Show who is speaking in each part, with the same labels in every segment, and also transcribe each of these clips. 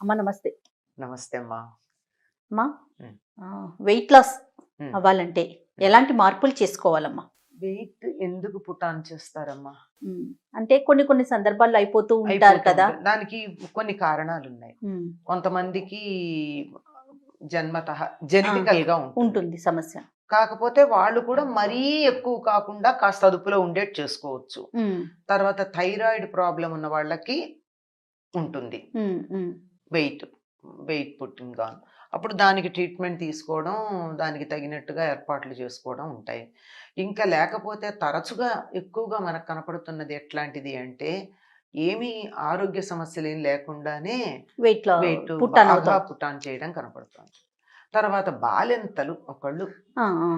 Speaker 1: అమ్మ నమస్తే.
Speaker 2: నమస్తే అమ్మా.
Speaker 1: అమ్మా
Speaker 2: హ్మ్.
Speaker 1: వెయిట్ లాస్
Speaker 2: హ్మ్.
Speaker 1: అవ్వాలంటే
Speaker 2: హ్మ్.
Speaker 1: ఎలాంటి మార్పులు చేసుకోవాలమ్మా?
Speaker 2: వెయిట్ ఎందుకు పుట్ ఆన్ చేస్తారమ్మా?
Speaker 1: హ్మ్. అంటే కొన్ని కొన్ని సందర్భాల్లో అయిపోతూ ఉంటారు
Speaker 2: అయిపోతూ
Speaker 1: కదా!
Speaker 2: ఉంటుంది. దానికి కొన్ని కారణాలున్నాయి.
Speaker 1: హ్మ్.
Speaker 2: కొంతమందికి జన్మతః
Speaker 1: ఆ!
Speaker 2: జెనెటికల్‌గా ఉంటుంది.
Speaker 1: ఉంటుంది సమస్య.
Speaker 2: కాకపోతే వాళ్ళు కూడా మరీ ఎక్కువ కాకుండా కాస్త అదుపులో ఉండేట్టు చేసుకోవచ్చు.
Speaker 1: హ్మ్.
Speaker 2: తర్వాత థైరాయిడ్ ప్రాబ్లమ్ ఉన్న వాళ్ళకి ఉంటుంది.
Speaker 1: Hmm. Hmm.
Speaker 2: Wait, wait putting on. అప్పుడు దానికి ట్రీట్మెంట్ తీసుకోవడం, దానికి తగినట్టుగా ఏర్పాట్లు చేసుకోవడం ఉంటాయి. ఇంకా లేకపోతే తరచుగా ఎక్కువగా మనకు కనపడుతున్నది ఎట్లాంటిది అంటే, ఏమీ ఆరోగ్య సమస్యలేం లేకుండానే
Speaker 1: వెయిట్‌లో
Speaker 2: వెయిట్
Speaker 1: పుట్ ఆన్
Speaker 2: బాగా
Speaker 1: అవుతాం.
Speaker 2: పుట్ ఆన్ చేయడం కనపడుతోంది. తర్వాత బాలింతలు ఒకళ్ళు
Speaker 1: ఆ! ఆ!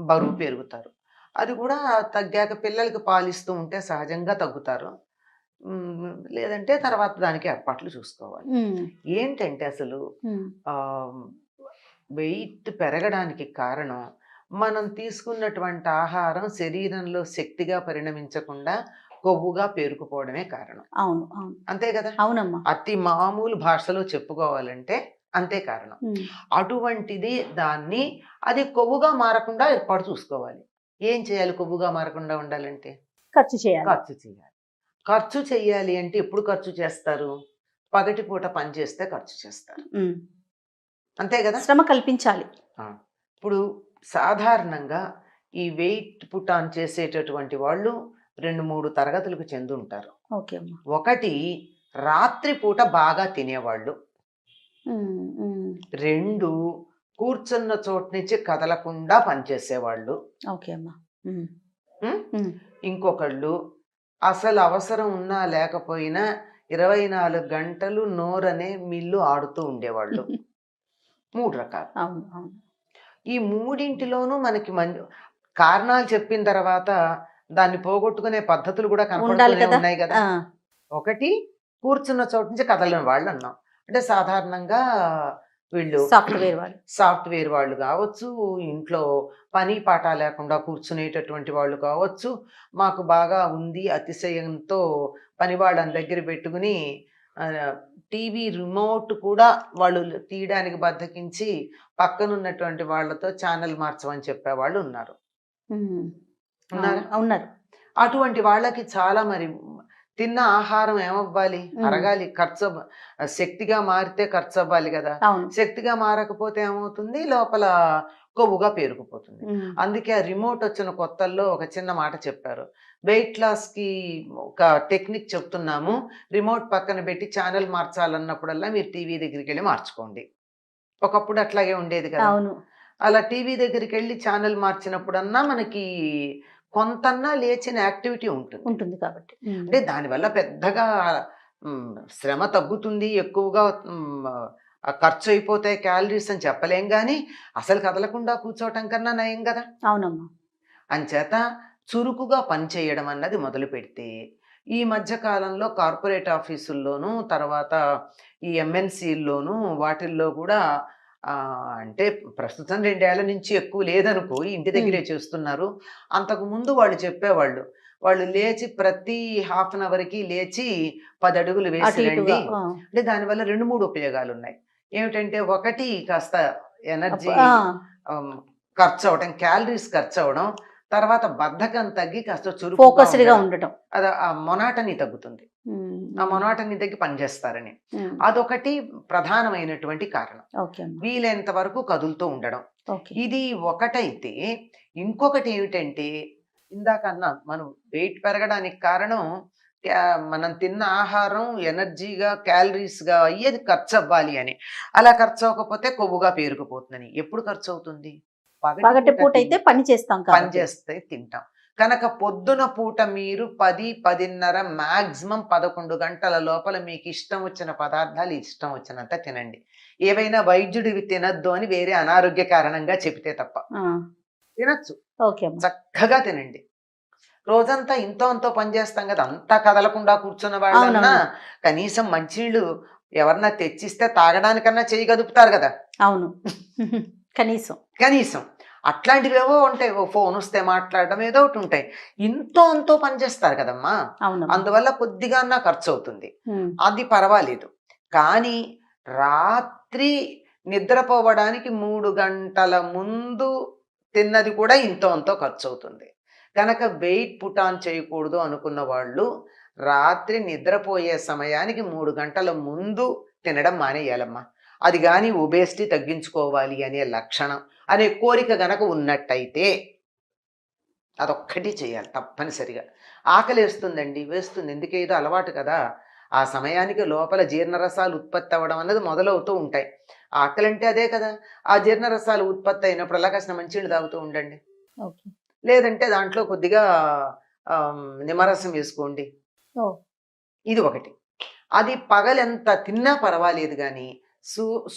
Speaker 2: బరువు పెరుగుతారు. అది కూడా తగ్గాక పిల్లలకి పాలిస్తూ ఉంటే సహజంగా తగ్గుతారు. లేదంటే తర్వాత దానికి ఏర్పాట్లు చూసుకోవాలి.
Speaker 1: హ్మ్.
Speaker 2: ఏంటంటే అసలు
Speaker 1: హ్మ్.
Speaker 2: ఆహ్, వెయిట్ పెరగడానికి కారణం మనం తీసుకున్నటువంటి ఆహారం శరీరంలో శక్తిగా పరిణమించకుండా కొవ్వుగా పేరుకుపోవడమే కారణం.
Speaker 1: అవును. అవును.
Speaker 2: అంతే గదా!
Speaker 1: అవునమ్మా.
Speaker 2: అతి మామూలు భాషలో చెప్పుకోవాలంటే అంతే కారణం.
Speaker 1: హ్మ్.
Speaker 2: అటువంటిది దాన్ని అది కొవ్వుగా మారకుండా ఏర్పాటు చూసుకోవాలి. ఏం చేయాలి కొవ్వుగా మారకుండా ఉండాలంటే?
Speaker 1: ఖర్చు చేయాలి.
Speaker 2: ఖర్చు చేయాలి. ఖర్చు చెయ్యాలి అంటే ఎప్పుడు ఖర్చు చేస్తారు? పగటిపూట పని చేస్తే ఖర్చు చేస్తారు.
Speaker 1: హ్మ్.
Speaker 2: అంతే గదా!
Speaker 1: శ్రమ కల్పించాలి.
Speaker 2: ఆ! ఇప్పుడు సాధారణంగా ఈ వెయిట్ పుట్ ఆన్ చేసేటటువంటి వాళ్ళు 2, 3 తరగతులకు చెందుంటారు.
Speaker 1: ఓకే అమ్మా.
Speaker 2: ఒకటి రాత్రి పూట బాగా తినేవాళ్ళు.
Speaker 1: హ్మ్. హ్మ్.
Speaker 2: 2 కూర్చున్న చోటు నుంచి కదలకుండా పనిచేసేవాళ్ళు.
Speaker 1: ఓకే అమ్మా. హ్మ్.
Speaker 2: హ్మ్.
Speaker 1: హ్మ్.
Speaker 2: ఇంకొకళ్ళు అసలు అవసరం ఉన్నా లేకపోయినా 24 గంటలు నోరనే మిల్లు ఆడుతూ ఉండేవాళ్ళు. 3 రకాలు.
Speaker 1: అవును. అవును.
Speaker 2: ఈ మూడింటిలోనూ మనకి కారణాలు చెప్పిన తర్వాత దాన్ని పోగొట్టుకునే పద్ధతులు కూడా
Speaker 1: ఉండాలి
Speaker 2: కనపడుతూనే
Speaker 1: కదా!
Speaker 2: ఉన్నాయి గదా!
Speaker 1: ఆ!
Speaker 2: ఒకటి కూర్చున్న చోటు నుంచి కదలని వాళ్ళన్నాం. అంటే సాధారణంగా వీళ్ళు
Speaker 1: సాఫ్ట్‌వేర్ వాళ్ళు.
Speaker 2: సాఫ్ట్‌వేర్ వాళ్ళు గావచ్చు, ఇంట్లో పని పాట లేకుండా కూర్చునేటటువంటి వాళ్ళు కావచ్చు, మాకు బాగా ఉంది అతిశయంతో పని వాళ్ళని దగ్గర పెట్టుకొని ఆహ్, టీవీ రిమోట్ కూడా వాళ్ళు తీయడానికి బద్ధకించి పక్కనున్నటువంటి వాళ్ళతో ఛానెల్ మార్చమని చెప్పేవాళ్ళు ఉన్నారు.
Speaker 1: హ్మ్. అవును.
Speaker 2: ఉన్నారా?
Speaker 1: ఉన్నారు.
Speaker 2: అటువంటి వాళ్ళకి చాలా మరి తిన్న ఆహారం ఏమవ్వాలి?
Speaker 1: హ్మ్.
Speaker 2: అరగాలి. శక్తిగా మారితే ఖర్చవ్వాలి గదా!
Speaker 1: అవును.
Speaker 2: శక్తిగా మారకపోతే ఏమవుతుంది? లోపల కొవ్వుగా పేరుకుపోతుంది.
Speaker 1: హ్మ్.
Speaker 2: అందుకే ఆ రిమోట్ వచ్చిన కొత్తల్లో ఒక చిన్న మాట చెప్పారు. వెయిట్ లాస్‌కి ఒక టెక్నిక్ చెప్తున్నాము. రిమోట్ పక్కన పెట్టి ఛానెల్ మార్చాలన్నప్పుడల్లా మీరు టీవీ దగ్గరికెళ్ళి మార్చుకోండి. ఒకప్పుడు అట్లాగే ఉండేది కదా!
Speaker 1: అవును.
Speaker 2: అలా టీవీ దగ్గరికెళ్ళి ఛానెల్ మార్చినప్పుడన్నా మనకి కొంతన్నా లేచిన యాక్టివిటీ ఉంటుంది.
Speaker 1: ఉంటుంది కాబట్టి. హ్మ్.
Speaker 2: అంటే దానివల్ల పెద్దగా శ్రమ తగ్గుతుంది. ఎక్కువగా ఖర్చయిపోతాయి క్యాలరీస్ అని చెప్పలేం గానీ, అసలు కదలకుండా కూర్చోవటం కన్నా నయం గదా!
Speaker 1: అవునమ్మా.
Speaker 2: అంచేత చురుకుగా పనిచేయడం అన్నది మొదలుపెడితే, ఈ మధ్య కాలంలో కార్పొరేట్ ఆఫీసుల్లోనూ, తర్వాత ఈ ఎంఎన్‌సీల్లోనూ వాటిల్లో గూడా అంటే ప్రస్తుతం 2 ఏళ్ల నుంచి ఎక్కువ లేదనుకో, ఇంటి
Speaker 1: హ్మ్.
Speaker 2: దగ్గరే చేస్తున్నారు. అంతకుముందు వాళ్ళు చెప్పేవాళ్ళు. వాళ్ళు లేచి ప్రతి హాఫ్ అన్ అవర్‌కి లేచి 10 అడుగులు వేసి
Speaker 1: అటు ఇటుగా.
Speaker 2: రండి.
Speaker 1: ఆ!
Speaker 2: అంటే దానివల్ల 2, 3 ఉపయోగాలున్నాయి. ఏమిటంటే ఒకటి కాస్త ఎనర్జీ
Speaker 1: ఆ!
Speaker 2: ఆహ్, ఖర్చవ్వడం, క్యాలరీస్ ఖర్చవ్వడం. తర్వాత బద్ధకం తగ్గి కాస్త చురుకుగా
Speaker 1: ఫోకస్డ్‌గా
Speaker 2: ఉండడం.
Speaker 1: ఉండటం.
Speaker 2: ఆ మొనాటనీ తగ్గుతుంది.
Speaker 1: హ్మ్.
Speaker 2: ఆ
Speaker 1: హ్మ్.
Speaker 2: మొనాటనీ తగ్గి పని జేస్తారని.
Speaker 1: హ్మ్.
Speaker 2: అదొకటి ప్రధానమైనటువంటి కారణం.
Speaker 1: ఓకే అమ్మా.
Speaker 2: వీలైనంత వరకు కదులుతూ ఉండడం.
Speaker 1: ఓకే.
Speaker 2: ఇది ఒకటైతే, ఇంకొకటేమిటంటే ఇందాక అన్నాను. మనం వెయిట్ పెరగడానికి కారణం మనం తిన్న ఆహారం ఎనర్జీగా, క్యాలరీస్‌గా అయ్యేది ఖర్చవ్వాలి అని. అలా ఖర్చవ్వకపోతే కొవ్వుగా పేరుకుపోతుందని. ఎప్పుడు ఖర్చవుతుంది? పగటి
Speaker 1: పగటి
Speaker 2: పూట
Speaker 1: పూటైతే
Speaker 2: తింటే.
Speaker 1: పని చేస్తాం
Speaker 2: పని
Speaker 1: కాబట్టి.
Speaker 2: చేస్తే తింటాం. కనుక పొద్దున పూట మీరు 10, 10:30 మాక్సిమం 11 గంటల లోపల మీకిష్టం వచ్చిన పదార్థాలు ఇష్టం వచ్చినంత తినండి. ఏవైనా వైద్యుడు ఇవి తినొద్దు అని వేరే అనారోగ్య కారణంగా చెబితే తప్ప.
Speaker 1: ఆ!
Speaker 2: తినొచ్చు.
Speaker 1: ఓకే అమ్మా.
Speaker 2: చక్కగా తినండి. రోజంతా ఇంతో అంతో పని చేస్తాం గదా! అంతా కదలకుండా కూర్చున్న వాళ్ళన్నా
Speaker 1: అవునవును.
Speaker 2: కనీసం మంచినీళ్ళు ఎవరన్నా తెచ్చిస్తే తాగడానికన్నా చెయ్యి కదుపుతారు గదా!
Speaker 1: అవును. కనీసం.
Speaker 2: కనీసం. అట్లాంటివేవో ఉంటాయి. ఓ ఫోనొస్తే మాట్లాడడం ఏదో ఒకటుంటాయి. ఇంతో అంతో పని చేస్తారు కదమ్మా!
Speaker 1: అవునమ్మా.
Speaker 2: అందువల్ల కొద్దిగా అన్నా ఖర్చవుతుంది.
Speaker 1: హ్మ్.
Speaker 2: అది పర్వాలేదు. కానీ రాత్రి నిద్రపోవడానికి 3 గంటల ముందు తిన్నది కూడా ఇంతో అంతో ఖర్చు అవుతుంది. కనుక వెయిట్ పుట్ ఆన్ చేయకూడదు అనుకున్న వాళ్ళు రాత్రి నిద్రపోయే సమయానికి 3 గంటల ముందు తినడం మానేయాలమ్మా. అది కానీ ఒబేసిటీ తగ్గించుకోవాలి అనే లక్షణం అనే కోరిక గనక ఉన్నట్టయితే అదొక్కటి చేయాలి తప్పనిసరిగా. ఆకలేస్తుందండి, వేస్తుంది, ఎందుకేదో అలవాటు కదా. ఆ సమయానికి లోపల జీర్ణరసాలు ఉత్పత్తి అవ్వడం అన్నది మొదలవుతూ ఉంటాయి. ఆకలి అంటే అదే కదా. ఆ జీర్ణరసాలు ఉత్పత్తి అయినప్పుడల్లా కాసిన మంచినీళ్ళు తాగుతూ ఉండండి.
Speaker 1: ఓకే.
Speaker 2: లేదంటే దాంట్లో కొద్దిగా నిమ్మరసం వేసుకోండి.
Speaker 1: ఓ.
Speaker 2: ఇది ఒకటి. అది పగలెంత తిన్నా పర్వాలేదు కానీ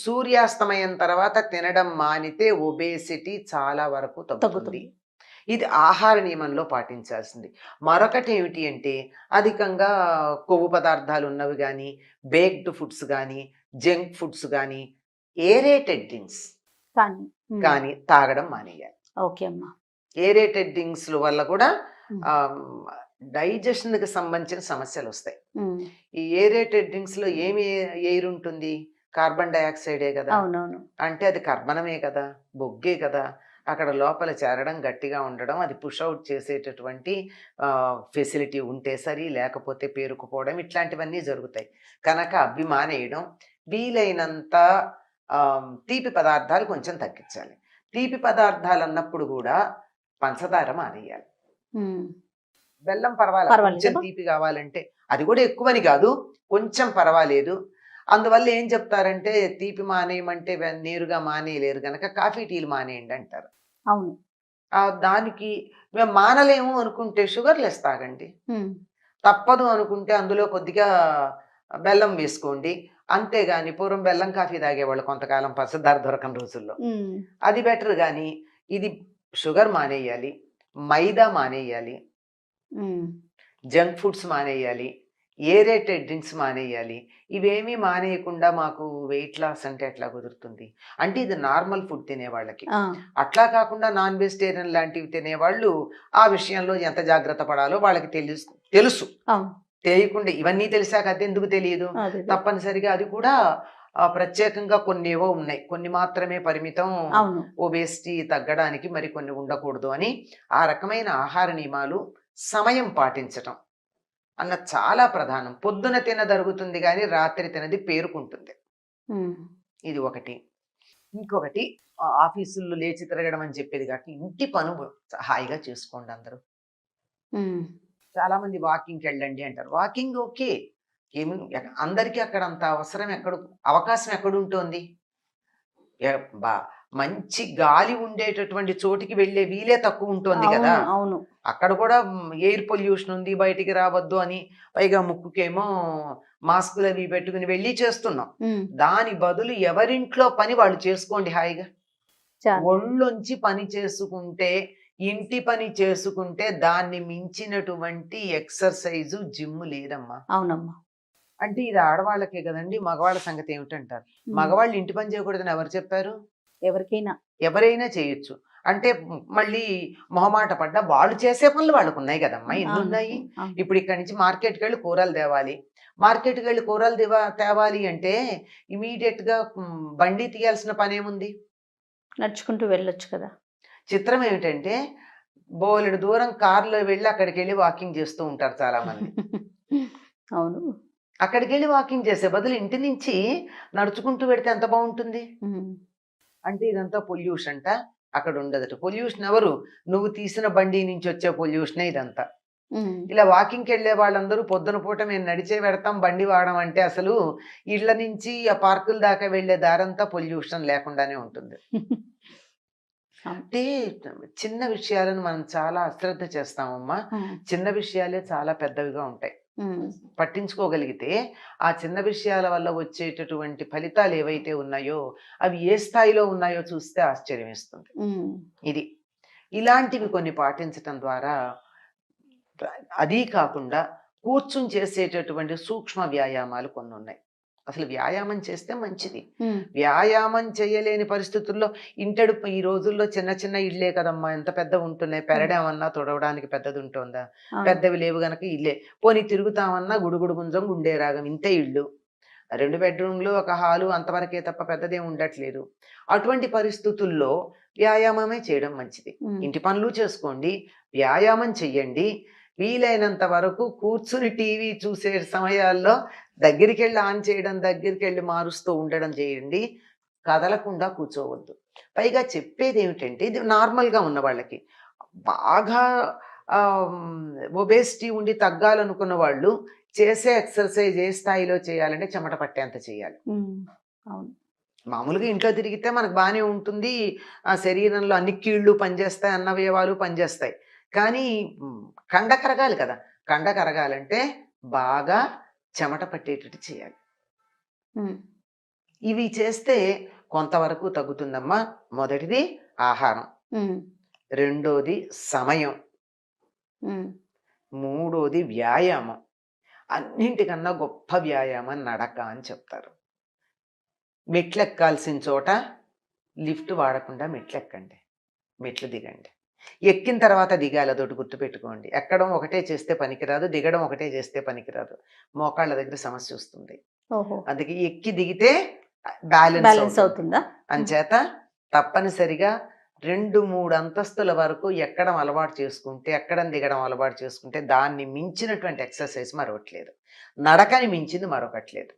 Speaker 2: సూర్యాస్తమయం తర్వాత తినడం మానితే ఒబేసిటీ చాలా వరకు తగ్గుతుంది.
Speaker 1: తగ్గుతుంది.
Speaker 2: ఇది ఆహార నియమంలో పాటించాల్సింది. మరొకటి ఏమిటి అంటే అధికంగా కొవ్వు పదార్థాలు ఉన్నవి కానీ, బేక్డ్ ఫుడ్స్ కానీ, జంక్ ఫుడ్స్ కానీ, ఏరేటెడ్ డ్రింక్స్
Speaker 1: కానీ
Speaker 2: కానీ తాగడం మానేయాలి.
Speaker 1: ఓకే అమ్మా.
Speaker 2: ఏరేటెడ్ డ్రింక్స్ల వల్ల కూడా
Speaker 1: ఉమ్.
Speaker 2: డైజెషన్కి సంబంధించిన సమస్యలు వస్తాయి.
Speaker 1: ఉమ్.
Speaker 2: ఈ ఏరేటెడ్ డ్రింక్స్లో ఏమి ఎయిర్ ఉంటుంది? కార్బన్ డైఆక్సైడే కదా.
Speaker 1: అవునవును.
Speaker 2: అంటే అది కర్బనమే కదా, బొగ్గే కదా. అక్కడ లోపల చేరడం, గట్టిగా ఉండడం, అది పుషౌట్ చేసేటటువంటి ఫెసిలిటీ ఉంటే సరి, లేకపోతే పేరుకుపోవడం, ఇట్లాంటివన్నీ జరుగుతాయి. కనుక అవి మానేయడం, వీలైనంత తీపి పదార్థాలు కొంచెం తగ్గించాలి. తీపి పదార్థాలు అన్నప్పుడు కూడా పంచదార మానేయాలి. బెల్లం పర్వాలేదు, కొంచెం తీపి కావాలంటే, అది కూడా ఎక్కువని కాదు, కొంచెం పర్వాలేదు. అందువల్ల ఏం చెప్తారంటే తీపి మానేయమంటే నేరుగా మానేయలేరు కనుక కాఫీ టీలు మానేయండి అంటారు.
Speaker 1: అవును.
Speaker 2: దానికి మేము మానలేము అనుకుంటే షుగర్ లెస్ తాగండి. తప్పదు అనుకుంటే అందులో కొద్దిగా బెల్లం వేసుకోండి. అంతేగాని పూర్వం బెల్లం కాఫీ తాగేవాళ్ళు కొంతకాలం పంచదార దొరకని రోజుల్లో, అది బెటర్. కానీ ఇది షుగర్ మానేయాలి, మైదా మానేయాలి, జంక్ ఫుడ్స్ మానేయాలి, ఏరేటెడ్ డ్రింక్స్ మానేయాలి. ఇవేమీ మానేయకుండా మాకు వెయిట్ లాస్ అంటే ఎట్లా కుదురుతుంది? అంటే ఇది నార్మల్ ఫుడ్ తినేవాళ్ళకి. అట్లా కాకుండా నాన్ వెజిటేరియన్ లాంటివి తినేవాళ్ళు ఆ విషయంలో ఎంత జాగ్రత్త పడాలో వాళ్ళకి తెలుసు. తెలియకుండా ఇవన్నీ తెలిసాక అది ఎందుకు తెలియదు? తప్పనిసరిగా అది కూడా ప్రత్యేకంగా కొన్ని ఏవో ఉన్నాయి, కొన్ని మాత్రమే పరిమితం ఒబేసిటీ తగ్గడానికి, మరి కొన్ని ఉండకూడదు అని. ఆ రకమైన ఆహార నియమాలు, సమయం పాటించటం అన్న చాలా ప్రధానం. పొద్దున తినదరుగుతుంది కానీ రాత్రి తినది పేరుకుంటుంది. ఇది ఒకటి. ఇంకొకటి ఆఫీసుల్లో లేచి తిరగడం అని చెప్పేది కాక ఇంటి పనులు హాయిగా చేసుకోండి అందరూ. చాలా మంది వాకింగ్కి వెళ్ళండి అంటారు. వాకింగ్ ఓకే, ఏమి అందరికీ అక్కడ అంత అవసరం అవకాశం ఎక్కడుంటోంది? మంచి గాలి ఉండేటటువంటి చోటికి వెళ్ళే వీలే తక్కువ ఉంటుంది కదా.
Speaker 1: అవును.
Speaker 2: అక్కడ కూడా ఎయిర్ పొల్యూషన్ ఉంది, బయటికి రావద్దు అని, పైగా ముక్కుకేమో మాస్కులు అవి పెట్టుకుని వెళ్ళి చేస్తున్నాం. దాని బదులు ఎవరింట్లో పని వాళ్ళు చేసుకోండి హాయిగా. ఒళ్ళొంచి పని చేసుకుంటే, ఇంటి పని చేసుకుంటే దాన్ని మించినటువంటి ఎక్సర్సైజు, జిమ్ లేదమ్మా.
Speaker 1: అవునమ్మా.
Speaker 2: అంటే ఇది ఆడవాళ్ళకే కదండి. మగవాళ్ళ సంగతి ఏమిటంటారు? మగవాళ్ళు ఇంటి పని చేయకూడదని ఎవరు చెప్పారు? ఎవరైనా చేయొచ్చు. అంటే మళ్ళీ మొహమాట పడ్డా వాళ్ళు చేసే పనులు వాళ్ళకు ఉన్నాయి కదమ్మా. ఎన్నున్నాయి? ఇప్పుడు ఇక్కడి నుంచి మార్కెట్కి వెళ్ళి కూరలు తేవాలి. మార్కెట్కి వెళ్ళి కూరలు తేవాలి అంటే ఇమీడియట్ గా బండి తీయాల్సిన పని ఏముంది?
Speaker 1: నడుచుకుంటూ వెళ్ళొచ్చు కదా.
Speaker 2: చిత్రం ఏమిటంటే బోలెడు దూరం కారులో వెళ్ళి అక్కడికి వెళ్ళి వాకింగ్ చేస్తూ ఉంటారు చాలా మంది.
Speaker 1: అవును.
Speaker 2: అక్కడికి వెళ్ళి వాకింగ్ చేసే బదులు ఇంటి నుంచి నడుచుకుంటూ పెడితే ఎంత బాగుంటుంది. అంటే ఇదంతా పొల్యూషన్ట, అక్కడ ఉండదట. పొల్యూషన్ ఎవరు? నువ్వు తీసిన బండి నుంచి వచ్చే పొల్యూషనే ఇదంతా. ఇలా వాకింగ్కి వెళ్ళే వాళ్ళందరూ పొద్దున పూట మేము నడిచే పెడతాం, బండి వాడడం అంటే అసలు ఇళ్ల నుంచి ఆ పార్కుల దాకా వెళ్లే దారంతా పొల్యూషన్ లేకుండానే ఉంటుంది. అంటే చిన్న విషయాలను మనం చాలా అశ్రద్ధ చేస్తామమ్మా. చిన్న విషయాలే చాలా పెద్దవిగా ఉంటాయి. పట్టించుకోగలిగితే ఆ చిన్న విషయాల వల్ల వచ్చేటటువంటి ఫలితాలు ఏవైతే ఉన్నాయో అవి ఏ స్థాయిలో ఉన్నాయో చూస్తే ఆశ్చర్యం వేస్తుంది. ఇది ఇలాంటివి కొన్ని పాటించటం ద్వారా, అదీ కాకుండా కూర్చుని చేసేటటువంటి సూక్ష్మ వ్యాయామాలు కొన్ని ఉన్నాయి. అసలు వ్యాయామం చేస్తే మంచిది. వ్యాయామం చేయలేని పరిస్థితుల్లో ఇంటడుపు, ఈ రోజుల్లో చిన్న చిన్న ఇళ్ళే కదమ్మా, ఎంత పెద్ద ఉంటున్నాయి. పెరడామన్నా తుడవడానికి పెద్దది ఉంటుందా? పెద్దవి లేవు గనక ఇల్లే. పోనీ తిరుగుతామన్నా గుడుగుడు గుంజం గుండే రాగం, ఇంతే ఇళ్ళు. 2 బెడ్రూమ్లు, ఒక హాలు అంతవరకే తప్ప పెద్దదేం ఉండట్లేదు. అటువంటి పరిస్థితుల్లో వ్యాయామమే చేయడం మంచిది. ఇంటి పనులు చేసుకోండి, వ్యాయామం చెయ్యండి. వీలైనంత వరకు కూర్చుని టీవీ చూసే సమయాల్లో దగ్గరికెళ్ళి ఆన్ చేయడం, దగ్గరికెళ్ళి మారుస్తూ ఉండడం చేయండి. కదలకుండా కూర్చోవద్దు. పైగా చెప్పేదేమిటంటే ఇది నార్మల్‌గా ఉన్న వాళ్ళకి. బాగా ఒబేసిటీ ఉండి తగ్గాలనుకున్న వాళ్ళు చేసే ఎక్సర్సైజ్ ఏ స్థాయిలో చేయాలంటే చెమట పట్టేంత చేయాలి.
Speaker 1: అవును.
Speaker 2: మామూలుగా ఇంట్లో తిరిగితే మనకు బాగానే ఉంటుంది. ఆ శరీరంలో అన్ని కీళ్ళు పనిచేస్తాయి, అన్నవయవాలు పనిచేస్తాయి. కానీ కండ కరగాలి కదా! కండ కరగాలంటే బాగా చెమట పట్టేటట్టు చేయాలి. ఇవి చేస్తే కొంతవరకు తగ్గుతుందమ్మా. మొదటిది ఆహారం, రెండోది సమయం, మూడోది వ్యాయామం. అన్నింటికన్నా గొప్ప వ్యాయామం నడక అని చెప్తారు. మెట్లెక్కాల్సిన చోట లిఫ్ట్ వాడకుండా మెట్లెక్కండి, మెట్లు దిగండి. ఎక్కిన తర్వాత దిగాలి, అదొకటి గుర్తుపెట్టుకోండి. ఎక్కడం ఒకటే చేస్తే పనికిరాదు, దిగడం ఒకటే చేస్తే పనికిరాదు. మోకాళ్ళ దగ్గర సమస్య వస్తుంది. అందుకే ఎక్కి దిగితే బ్యాలెన్స్ అవుతుందా? అంచేత తప్పనిసరిగా 2-3 అంతస్తుల వరకు ఎక్కడం అలవాటు చేసుకుంటే, ఎక్కడం దిగడం అలవాటు చేసుకుంటే దాన్ని మించినటువంటి ఎక్సర్సైజ్ మరొకట్లేదు. నడకని మించింది మరొకట్లేదు.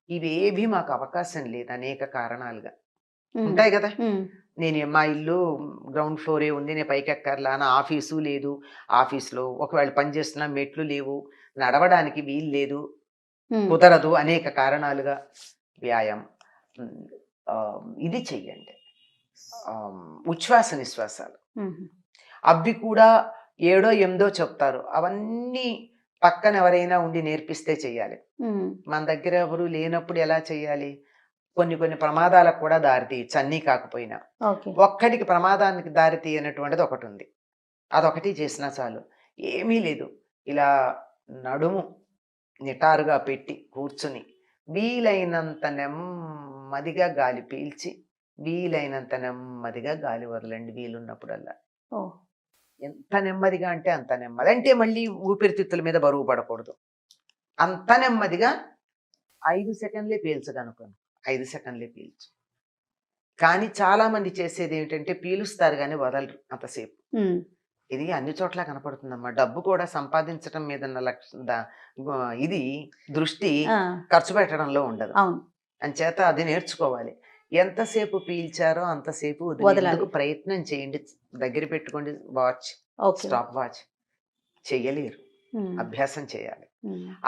Speaker 2: ఇవేవి మాకు అవకాశం లేదు అనేక కారణాలుగా ఉంటాయి కదా. నేను మా ఇల్లు గ్రౌండ్ ఫ్లోరే ఉంది, నేను పైకి ఎక్కర్లా, నా ఆఫీసు లేదు, ఆఫీస్లో ఒకవేళ పనిచేస్తున్నా మెట్లు లేవు, నడవడానికి వీలు లేదు, కుదరదు, అనేక కారణాలుగా వ్యాయామం ఇది చెయ్యండి. ఉచ్ఛ్వాస నిశ్వాసాలు అవి కూడా 7 8 చెప్తారు. అవన్నీ పక్కన ఎవరైనా ఉండి నేర్పిస్తే చెయ్యాలి. మన దగ్గర ఎవరు లేనప్పుడు ఎలా చెయ్యాలి? కొన్ని ప్రమాదాలకు కూడా దారి తీయచ్చు, అన్నీ కాకపోయినా. ఒక్కడికి ప్రమాదానికి దారి తీయనటువంటిది ఒకటి ఉంది. అదొకటి చేసినా చాలు. ఏమీ లేదు, ఇలా నడుము నిటారుగా పెట్టి కూర్చుని వీలైనంత నెమ్మదిగా గాలి పీల్చి వీలైనంత నెమ్మదిగా గాలి వదలండి వీలున్నప్పుడల్లా. ఎంత నెమ్మదిగా అంటే అంత నెమ్మది. అంటే మళ్ళీ ఊపిరితిత్తుల మీద బరువు పడకూడదు. అంత నెమ్మదిగా 5 సెకండ్లే పీల్చగనుకోండి, 5 సెకండ్లే పీల్చు. కానీ చాలా మంది చేసేది ఏమిటంటే పీలుస్తారు కానీ వదలరు అంతసేపు. ఇది అన్ని చోట్ల కనపడుతుందమ్మా. డబ్బు కూడా సంపాదించడం మీద ఇది దృష్టి ఖర్చు పెట్టడంలో ఉండదు. అంచేత అది నేర్చుకోవాలి. ఎంతసేపు పీల్చారో అంతసేపు వదిలేందుకు ప్రయత్నం చేయండి. దగ్గర పెట్టుకోండి వాచ్, స్టాప్ వాచ్. చెయ్యలేరు, అభ్యాసం చేయాలి.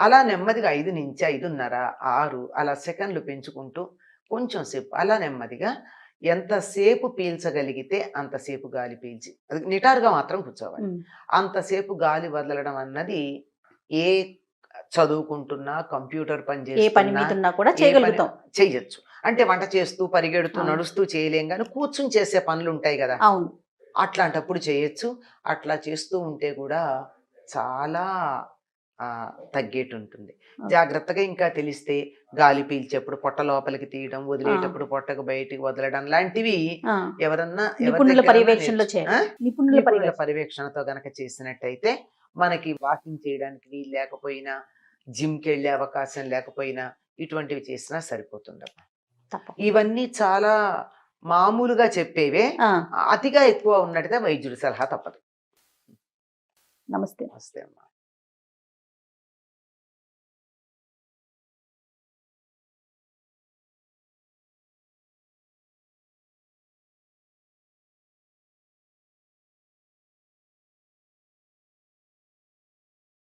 Speaker 2: అలా నెమ్మదిగా 5 నుంచి 5:30, 6 అలా సెకండ్లు పెంచుకుంటూ కొంచెం సేపు అలా నెమ్మదిగా ఎంతసేపు పీల్చగలిగితే అంతసేపు గాలి పీల్చి, అది నిటారుగా మాత్రం కూర్చోవాలి. అంతసేపు గాలి వదలడం అన్నది ఏ చదువుకుంటున్నా, కంప్యూటర్ పని చేస్తున్నా కూడా చేయొచ్చు. అంటే వంట చేస్తూ, పరిగెడుతూ, నడుస్తూ చేయలేం కానీ కూర్చుని చేసే పనులు ఉంటాయి కదా, అట్లాంటప్పుడు చేయొచ్చు. అట్లా చేస్తూ ఉంటే కూడా చాలా తగ్గేటుంటుంది. జాగ్రత్తగా ఇంకా తెలిస్తే గాలి పీల్చేప్పుడు పొట్ట లోపలికి తీయడం, వదిలేటప్పుడు పొట్టకు బయటికి వదలడం లాంటివి ఎవరన్నా నిపుణుల పర్యవేక్షణతో గనక చేసినట్టయితే మనకి వాకింగ్ చేయడానికి వీలు లేకపోయినా, జిమ్కి వెళ్ళే అవకాశం లేకపోయినా ఇటువంటివి చేసినా సరిపోతుందమ్మా. ఇవన్నీ చాలా మామూలుగా చెప్పేవే. అతిగా ఎక్కువ ఉన్నట్టుగా వైద్యుడి సలహా తప్పదు.
Speaker 1: నమస్తే.
Speaker 2: నమస్తే అమ్మా.